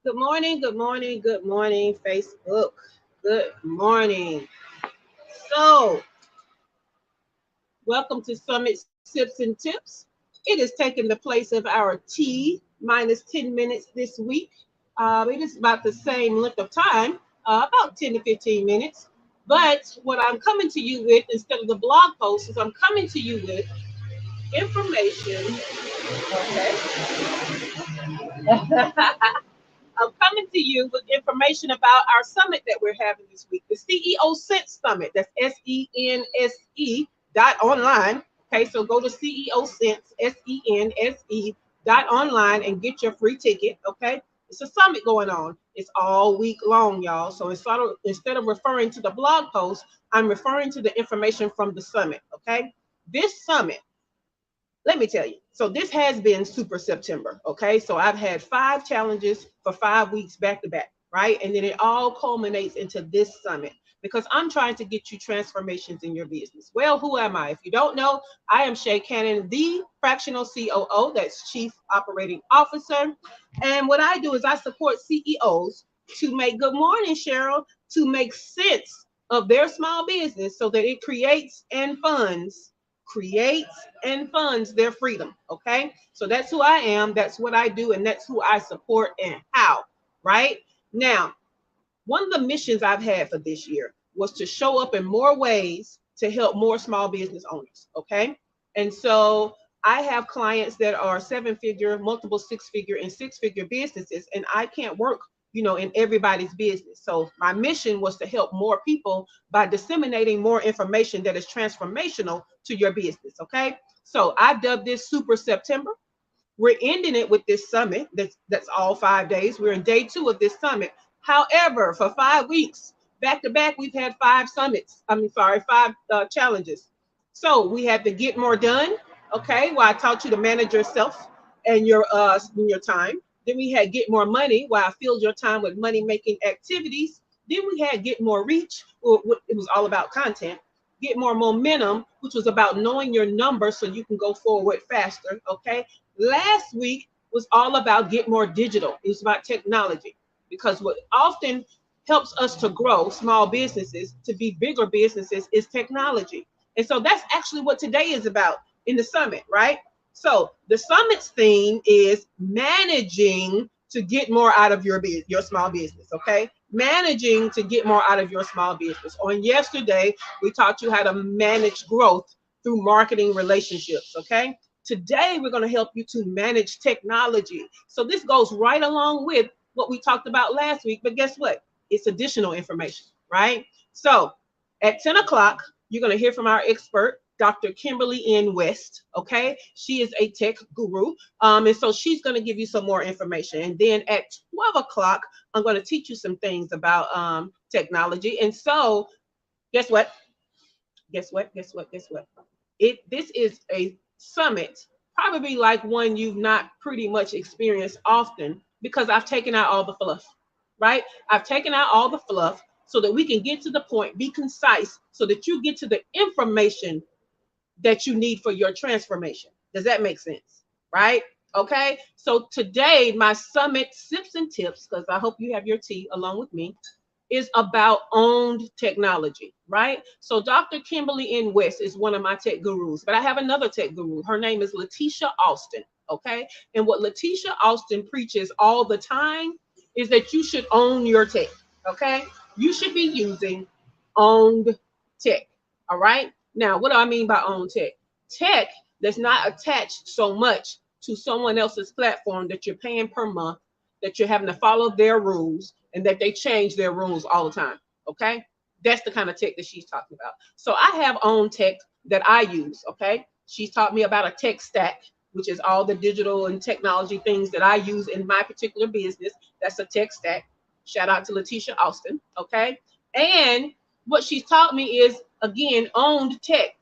Good morning, good morning, good morning, Facebook. Good morning. So, welcome to Summit Sips and Tips. It is taking the place of our tea minus 10 minutes this week. It is about the same length of time, about 10 to 15 minutes. But what I'm coming to you with instead of the blog post is I'm coming to you with information. Okay. I'm coming to you with information about our summit that we're having this week, the CEO Sense Summit. That's SENSE dot online. Okay, so go to CEO Sense, SENSE dot online and get your free ticket. Okay, it's a summit going on. It's all week long, y'all. So instead of referring to the blog post, I'm referring to the information from the summit. Okay, this summit, let me tell you. So this has been super September. Okay. So I've had 5 challenges for 5 weeks back to back, right? And then it all culminates into this summit because I'm trying to get you transformations in your business. Well, who am I? If you don't know, I am Sha Cannon, the fractional COO, that's Chief Operating Officer. And what I do is I support CEOs to make, good morning, Cheryl, to make sense of their small business so that it creates and funds their freedom. Okay. So that's who I am. That's what I do. And that's who I support and how. Right now, one of the missions I've had for this year was to show up in more ways to help more small business owners. Okay. And so I have clients that are 7-figure, multiple 6-figure, and 6-figure businesses, and I can't work, in everybody's business. So my mission was to help more people by disseminating more information that is transformational to your business. Okay. So I dubbed this Super September. We're ending it with this summit. That's all 5 days. We're in day 2 of this summit. However, for 5 weeks, back to back, we've had 5 summits. Five challenges. So we had to get more done. Okay, well, I taught you to manage yourself and your time. Then we had get more money, where I filled your time with money making activities. Then we had get more reach. Well, it was all about content. Get more momentum, which was about knowing your number so you can go forward faster. Okay. Last week was all about get more digital. It was about technology because what often helps us to grow small businesses to be bigger businesses is technology. And so that's actually what today is about in the summit, right? So the summit's theme is managing to get more out of your small business, okay? Managing to get more out of your small business. On yesterday, we taught you how to manage growth through marketing relationships, okay? Today, we're going to help you to manage technology. So this goes right along with what we talked about last week, but guess what? It's additional information, right? So at 10 o'clock, you're going to hear from our expert, Dr. Kimberly N. West. Okay. She is a tech guru. And so she's going to give you some more information. And then at 12 o'clock, I'm going to teach you some things about technology. And so guess what? Guess what? Guess what? Guess what? This is a summit, probably like one you've not pretty much experienced often because I've taken out all the fluff, right? I've taken out all the fluff so that we can get to the point, be concise, so that you get to the information that you need for your transformation. Does that make sense? Right? Okay. So today, my summit sips and tips, because I hope you have your tea along with me, is about owned technology, right? So Dr. Kimberly N. West is one of my tech gurus, but I have another tech guru. Her name is Letitia Austin, okay? And what Letitia Austin preaches all the time is that you should own your tech, okay? You should be using owned tech, all right? Now, what do I mean by owned tech? Tech that's not attached so much to someone else's platform that you're paying per month, that you're having to follow their rules, and that they change their rules all the time. Okay. That's the kind of tech that she's talking about. So I have own tech that I use. Okay. She's taught me about a tech stack, which is all the digital and technology things that I use in my particular business. That's a tech stack. Shout out to Letitia Austin. Okay. And what she's taught me is, again, owned tech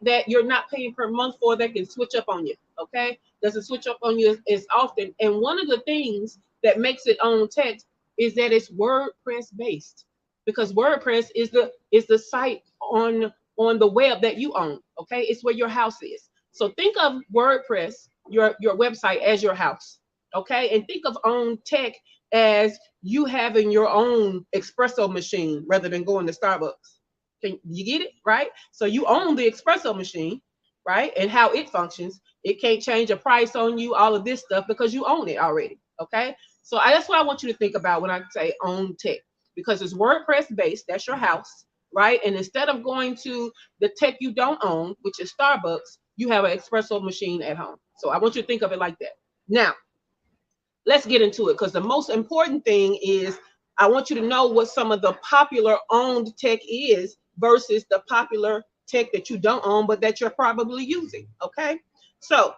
that you're not paying per month for, that can switch up on you. Okay. Doesn't switch up on you as often. And one of the things that makes it own tech is that it's WordPress based, because WordPress is the site on the web that you own. Okay, it's where your house is. So think of WordPress, your website, as your house. Okay, and think of own tech as you having your own espresso machine rather than going to Starbucks. Can you get it? Right? So you own the espresso machine, right? And how it functions. It can't change a price on you, all of this stuff because you own it already. Okay. So that's what I want you to think about when I say own tech, because it's WordPress based. That's your house, right? And instead of going to the tech you don't own, which is Starbucks, you have an espresso machine at home. So I want you to think of it like that. Now, let's get into it, because the most important thing is I want you to know what some of the popular owned tech is versus the popular tech that you don't own but that you're probably using. Okay, so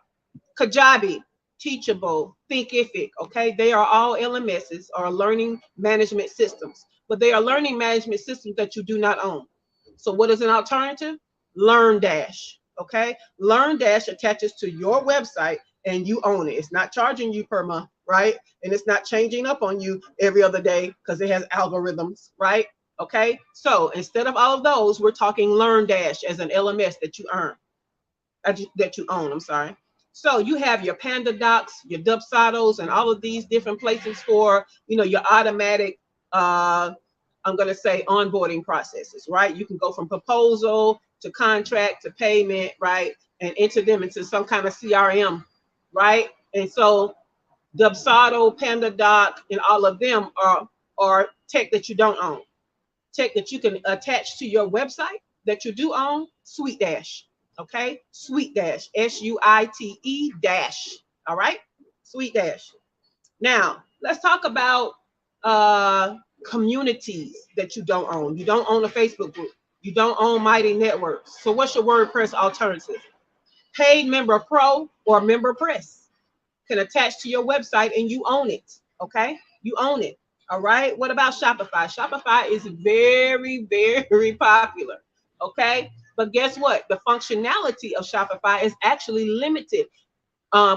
Kajabi, Teachable, Thinkific, okay, they are all LMSs or learning management systems, but they are learning management systems that you do not own. So what is an alternative? LearnDash. Okay, LearnDash attaches to your website and you own it. It's not charging you per month, right? And it's not changing up on you every other day because it has algorithms, right? Okay, so instead of all of those, we're talking LearnDash as an LMS that you earn, that you own. I'm sorry. So you have your Panda Docs, your Dubsados, and all of these different places for your automatic I'm going to say onboarding processes, right? You can go from proposal to contract to payment, right? And enter them into some kind of CRM, right? And so Dubsado, PandaDoc, and all of them are tech that you don't own. Tech that you can attach to your website that you do own, Suite Dash. Okay, Suite Dash, SUITE dash. All right, Suite Dash. Now let's talk about communities that you don't own. You don't own a Facebook group. You don't own Mighty Networks. So what's your WordPress alternative? Paid Member Pro or Member Press can attach to your website and you own it. Okay, you own it. All right. What about Shopify? Shopify is very, very popular. Okay, but guess what? The functionality of Shopify is actually limited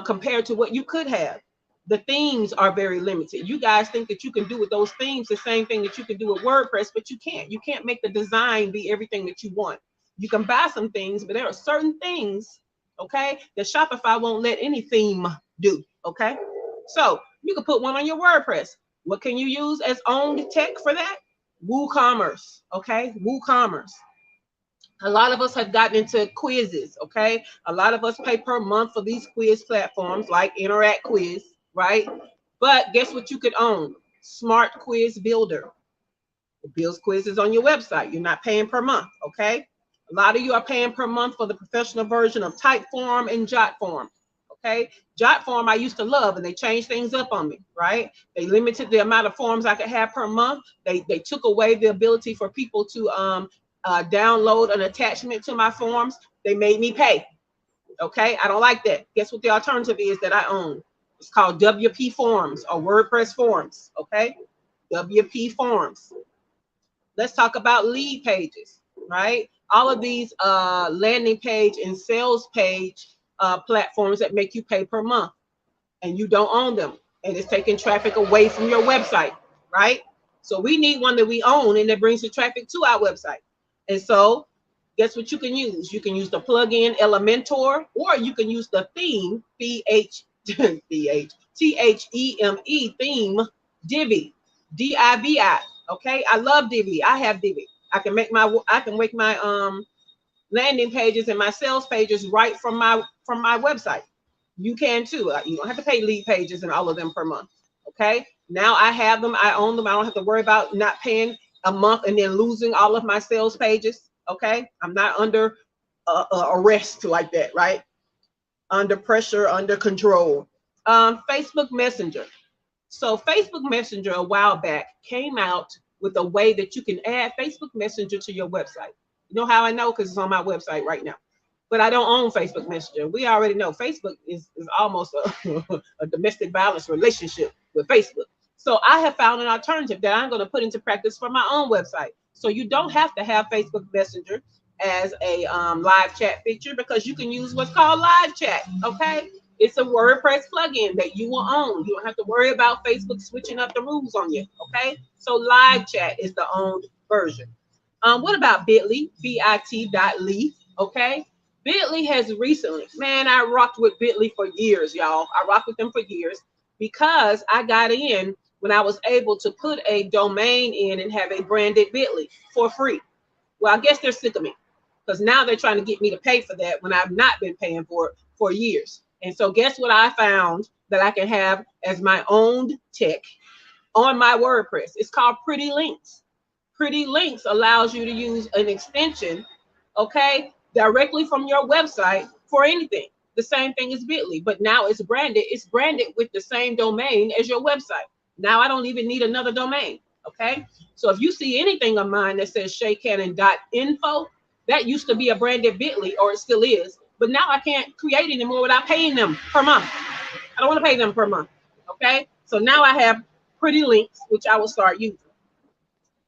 compared to what you could have. The themes are very limited. You guys think that you can do with those themes the same thing that you can do with WordPress, but you can't. You can't make the design be everything that you want. You can buy some things, but there are certain things, okay, that Shopify won't let any theme do, okay? So you can put one on your WordPress. What can you use as owned tech for that? WooCommerce, okay? WooCommerce. A lot of us have gotten into quizzes, okay? A lot of us pay per month for these quiz platforms like Interact Quiz, right? But guess what you could own? Smart Quiz Builder. It builds quizzes on your website. You're not paying per month, okay? A lot of you are paying per month for the professional version of Typeform and Jotform, okay? Jotform I used to love, and they changed things up on me, right? They limited the amount of forms I could have per month. They took away the ability for people to download an attachment to my forms. They made me pay. Okay, I don't like that. Guess what the alternative is that I own? It's called WP Forms or WordPress Forms. Okay, WP Forms. Let's talk about lead pages, right? All of these landing page and sales page platforms that make you pay per month, and you don't own them, and it's taking traffic away from your website, right? So we need one that we own and that brings the traffic to our website. And so guess what you can use? You can use the plugin Elementor, or you can use the theme, Theme, Divi, Divi. Okay, I love Divi. I have Divi. I can make my landing pages and my sales pages right from my website. You can too. You don't have to pay lead pages and all of them per month. Okay, now I have them. I own them. I don't have to worry about not paying a month and then losing all of my sales pages. Okay, I'm not under arrest like that, right? Under pressure, under control. Facebook Messenger. So Facebook Messenger a while back came out with a way that you can add Facebook Messenger to your website. You know how I know? Because it's on my website right now. But I don't own Facebook Messenger. We already know Facebook is almost a domestic violence relationship with Facebook. So I have found an alternative that I'm going to put into practice for my own website. So you don't have to have Facebook Messenger as a live chat feature, because you can use what's called live chat. Okay, it's a WordPress plugin that you will own. You don't have to worry about Facebook switching up the rules on you. Okay, so live chat is the owned version. What about Bitly? bit.ly. Okay, Bitly has recently, man, I rocked with Bitly for years, y'all. I rocked with them for years because I got in when I was able to put a domain in and have a branded bit.ly for free. Well, I guess they're sick of me because now they're trying to get me to pay for that when I've not been paying for it for years. And so guess what I found that I can have as my own tech on my WordPress? It's called Pretty Links. Pretty Links allows you to use an extension, okay, directly from your website for anything. The same thing as Bitly, but now it's branded. It's branded with the same domain as your website. Now I don't even need another domain, okay? So if you see anything of mine that says shacannon.info, that used to be a branded Bitly, or it still is, but now I can't create anymore without paying them per month. I don't want to pay them per month, okay? So now I have Pretty Links, which I will start using.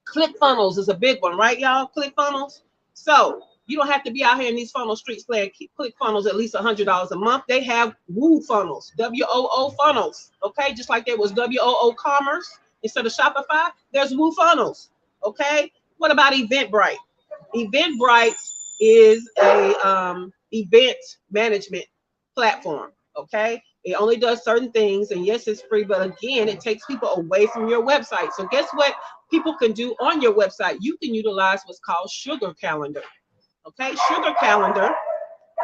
ClickFunnels is a big one, right, y'all? ClickFunnels. So you don't have to be out here in these funnel streets playing ClickFunnels at least $100 a month. They have Woo funnels, WOO funnels, okay? Just like there was WOO Commerce instead of Shopify, there's Woo funnels, okay? What about Eventbrite? Eventbrite is a event management platform, okay? It only does certain things, and yes, it's free, but again, it takes people away from your website. So guess what people can do on your website? You can utilize what's called Sugar Calendar. Okay, Sugar Calendar.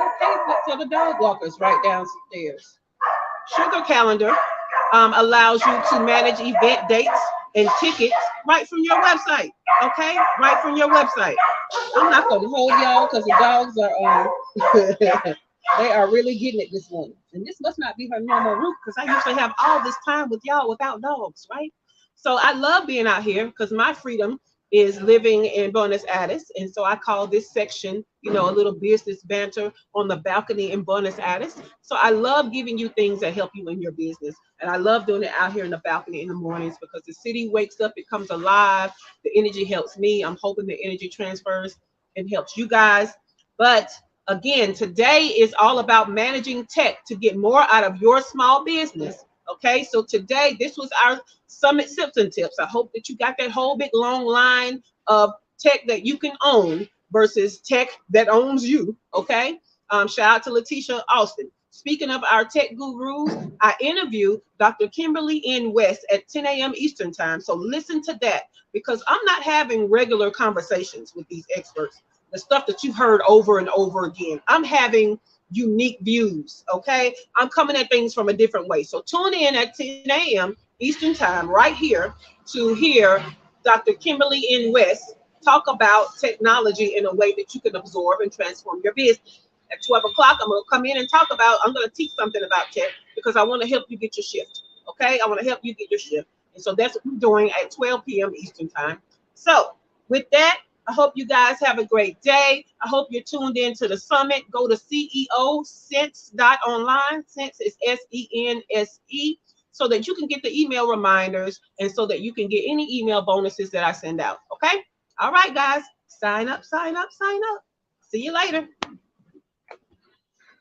Okay, for the dog walkers right downstairs. Sugar Calendar allows you to manage event dates and tickets right from your website. Okay, right from your website. I'm not gonna hold y'all because the dogs are they are really getting it this morning. And this must not be her normal route because I usually have all this time with y'all without dogs, right? So I love being out here because my freedom is living in Buenos Aires. And so I call this section, you know, a little business banter on the balcony in Buenos Aires. So I love giving you things that help you in your business. And I love doing it out here in the balcony in the mornings because the city wakes up, it comes alive. The energy helps me. I'm hoping the energy transfers and helps you guys. But again, today is all about managing tech to get more out of your small business. Okay, so today, this was our Summit Simpson tips. I hope that you got that whole big long line of tech that you can own versus tech that owns you. Okay, shout out to Letitia Austin. Speaking of our tech gurus, I interviewed Dr. Kimberly N. West at 10 a.m. Eastern time. So listen to that because I'm not having regular conversations with these experts, the stuff that you've heard over and over again. I'm having unique views, okay? I'm coming at things from a different way. So tune in at 10 a.m. Eastern time right here to hear Dr. Kimberly N. West talk about technology in a way that you can absorb and transform your business. At 12 o'clock, I'm going to come in and I'm going to teach something about tech because I want to help you get your shift, okay? I want to help you get your shift. And so that's what we're doing at 12 p.m. Eastern time. So with that, I hope you guys have a great day. I hope you're tuned in to the summit. Go to ceosense.online. Sense is SENSE, so that you can get the email reminders and so that you can get any email bonuses that I send out. Okay? All right, guys. Sign up, sign up, sign up. See you later.